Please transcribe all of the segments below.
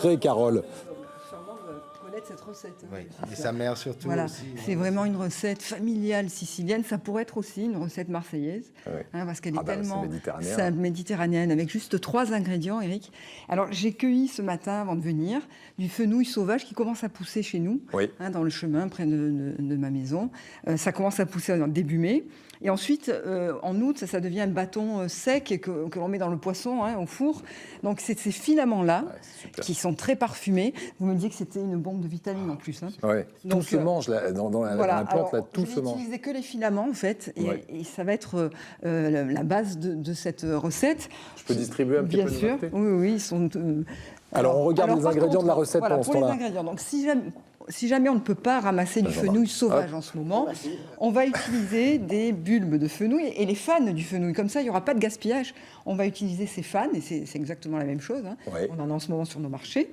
prêt, Carole. Cette recette. Oui, et sa mère surtout. Voilà, c'est aussi. vraiment une recette familiale sicilienne. Ça pourrait être aussi une recette marseillaise, parce qu'elle est tellement méditerranéenne, avec juste 3 ingrédients, Eric. Alors, j'ai cueilli ce matin, avant de venir, du fenouil sauvage qui commence à pousser chez nous, dans le chemin, près de ma maison. Ça commence à pousser début mai. Et ensuite, en août, ça devient un bâton sec que l'on met dans le poisson, au four. Donc, c'est ces filaments-là qui sont très parfumés. Vous me disiez que c'était une bombe de vitamines en plus. Ouais. Tout se mange dans la plante, là, tout se mange. Je n'ai utilisé que les filaments, en fait, et ça va être la base de cette recette. Je peux distribuer un petit peu? Bien sûr, oui, ils sont... Alors, on regarde les ingrédients de la recette pendant ce temps-là. Pour les ingrédients, donc si jamais on ne peut pas ramasser du fenouil sauvage en ce moment, on va utiliser des bulbes de fenouil et les fans du fenouil. Comme ça, il n'y aura pas de gaspillage. On va utiliser ces fans, et c'est exactement la même chose. On en a en ce moment sur nos marchés.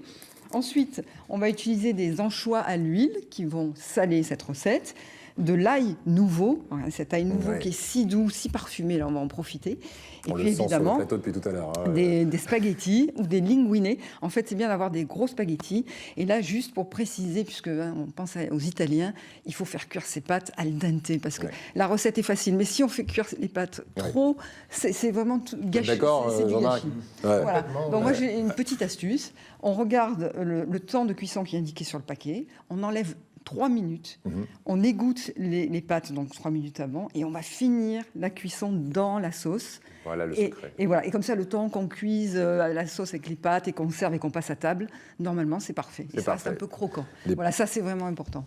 Ensuite, on va utiliser des anchois à l'huile qui vont saler cette recette. De l'ail nouveau, cet ail nouveau qui est si doux, si parfumé, là on va en profiter. Et puis évidemment, sur le plateau depuis tout à l'heure. Des spaghettis ou des linguine. En fait, c'est bien d'avoir des gros spaghettis. Et là, juste pour préciser, puisque on pense aux Italiens, il faut faire cuire ces pâtes al dente, parce que la recette est facile. Mais si on fait cuire les pâtes trop, c'est vraiment gâché. D'accord, c'est du Jean-Marc. gâchis. Voilà. Donc moi, j'ai une petite astuce. On regarde le temps de cuisson qui est indiqué sur le paquet. On enlève 3 minutes, on égoutte les pâtes, donc 3 minutes avant, et on va finir la cuisson dans la sauce. Voilà le secret. Et voilà. Et comme ça, le temps qu'on cuise la sauce avec les pâtes et qu'on serve et qu'on passe à table, normalement, c'est parfait. Et ça reste un peu croquant. Voilà, ça, c'est vraiment important.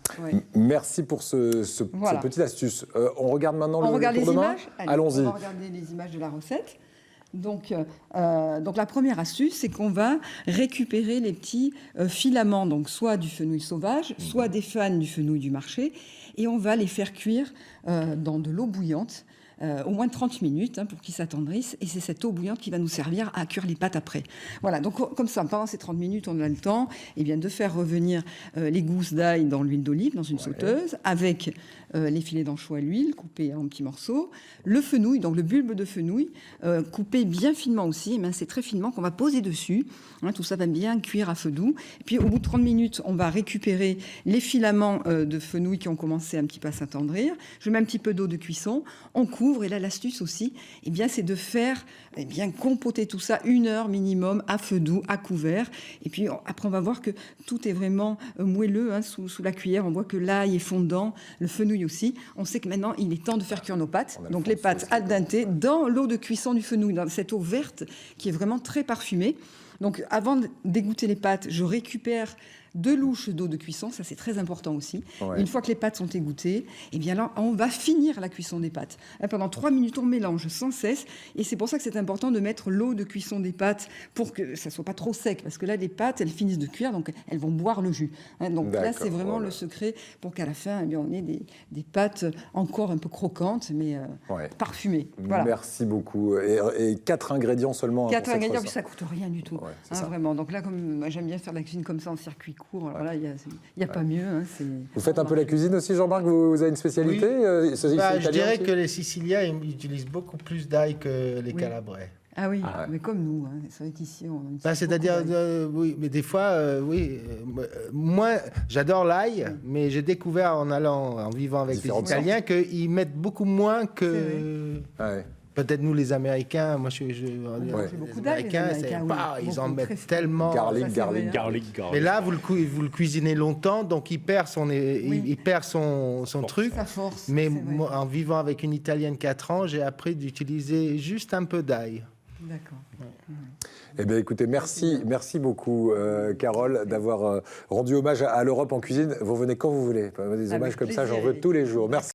Merci pour cette petite astuce. On regarde maintenant le tour de main. Allons-y. On va regarder les images de la recette. Donc la première astuce, c'est qu'on va récupérer les petits filaments, donc soit du fenouil sauvage, soit des fans du fenouil du marché, et on va les faire cuire dans de l'eau bouillante, au moins 30 minutes pour qu'ils s'attendrissent, et c'est cette eau bouillante qui va nous servir à cuire les pâtes après. Voilà, donc comme ça, pendant ces 30 minutes, on a le temps de faire revenir les gousses d'ail dans l'huile d'olive, dans une sauteuse, avec les filets d'anchois à l'huile, coupés en petits morceaux, le fenouil, donc le bulbe de fenouil, coupé bien finement aussi, c'est très finement qu'on va poser dessus. Tout ça va bien cuire à feu doux. Et puis au bout de 30 minutes, on va récupérer les filaments de fenouil qui ont commencé un petit peu à s'attendrir. Je mets un petit peu d'eau de cuisson, on couvre, et là l'astuce aussi, c'est de faire compoter tout ça 1 heure minimum à feu doux, à couvert. Et puis après on va voir que tout est vraiment moelleux sous la cuillère. On voit que l'ail est fondant, le fenouil aussi. On sait que maintenant il est temps de faire cuire nos pâtes. Donc les pâtes al dente dans l'eau de cuisson du fenouil, dans cette eau verte qui est vraiment très parfumée. Donc avant d'égoutter les pâtes, je récupère 2 louches d'eau de cuisson, ça c'est très important aussi. Une fois que les pâtes sont égouttées, là on va finir la cuisson des pâtes. Pendant 3 minutes, on mélange sans cesse, et c'est pour ça que c'est important de mettre l'eau de cuisson des pâtes pour que ça soit pas trop sec, parce que là les pâtes elles finissent de cuire, donc elles vont boire le jus. Donc là c'est vraiment le secret pour qu'à la fin on ait des pâtes encore un peu croquantes, mais parfumées. Voilà. Merci beaucoup. Et 4 ingrédients seulement. 4 ingrédients, puis ça coûte rien du tout. Vraiment. Donc là, comme moi, j'aime bien faire de la cuisine comme ça en circuit court. Alors là, il n'y a pas mieux. Vous faites un peu la cuisine aussi, Jean-Marc? Vous avez une spécialité? Je dirais que les Siciliens ils utilisent beaucoup plus d'ail que les Calabrais. Ah oui, mais comme nous. C'est vrai qu'ici, on... c'est-à-dire, oui, mais des fois, moi, j'adore l'ail, mais j'ai découvert en vivant avec les Italiens qu'ils mettent beaucoup moins que... Peut-être nous, les Américains, moi, beaucoup d'ail, les Américains, ils en mettent tellement. Garlic. Mais là, vous le cuisinez longtemps, donc il perd son truc. Sa force. Mais moi, en vivant avec une Italienne 4 ans, j'ai appris d'utiliser juste un peu d'ail. D'accord. Eh bien, écoutez, merci beaucoup, Carole, d'avoir rendu hommage à l'Europe en cuisine. Vous venez quand vous voulez. Des hommages comme ça, j'en veux tous les jours. Merci.